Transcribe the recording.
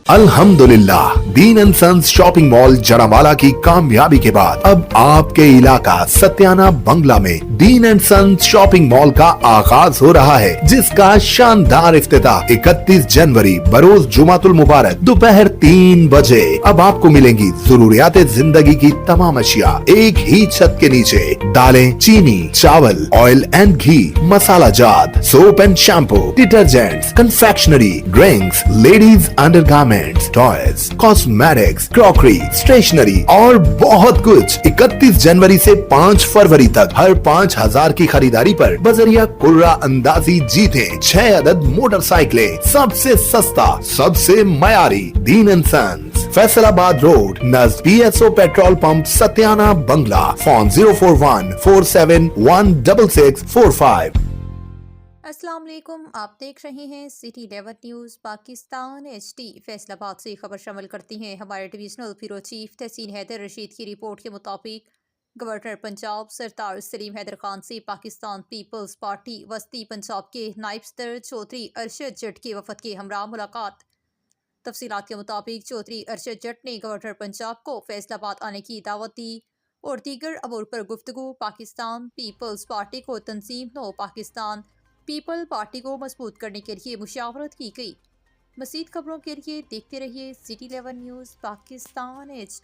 अल्हम्दुलिल्लाह, Deen and sons shopping mall Jaranwala की कामयाबी के बाद अब आपके इलाका सत्याना बंगला में दीन एंड सन्स शॉपिंग मॉल का आगाज हो रहा है, जिसका शानदार इफ्तिताह 31 जनवरी बरोज जुमातुल मुबारक दोपहर 3 बजे। अब आपको मिलेंगी जरूरियात जिंदगी की तमाम अशिया एक ही छत के नीचे। दालें, चीनी, चावल, ऑयल एंड घी, मसाला जात, soap and shampoo, detergents, confectionery, drinks, ladies undergarments, toys, cosmetics, crockery, stationery और बहुत कुछ। 31 जनवरी से 5 फरवरी तक हर 5,000 की खरीदारी पर बजरिया कुर्रा अंदाजी जीते 6 अदद मोटरसाइकिलें। सबसे सस्ता, सबसे मयारी, दीन एंड सन्स, फैसलाबाद रोड, नज़दीक PSO पेट्रोल पंप, सत्याना बंगला। फोन 04147166645। अस्सलाम वालेकुम, आप देख रहे हैं city 11 news Pakistan HD। Faisalabad से खबर शामिल करती हैं। हमारे डिवीजनल ब्यूरो चीफ तहसीन हैदर रशीद की रिपोर्ट के मुताबिक गवर्नर पंजाब सरदार सलीम हैदर खान से पाकिस्तान पीपल्स पार्टी वस्ती पंजाब के नायब सदर चौधरी अरशद जट के वफद के हमरा मुलाकात। तफसीलात के मुताबिक चौधरी अरशद जट ने गवर्नर पंजाब को फैसलाबाद आने की दावत दी और दीगर अमूर पर गुफ्तगू। पाकिस्तान पीपल्स पार्टी को तंजीम नो पाकिस्तान पीपल पार्टी को मजबूत करने के लिए मुशावरत की गई। मज़ीद खबरों के लिए देखते रहिए सिटी 11 न्यूज़ पाकिस्तान HD।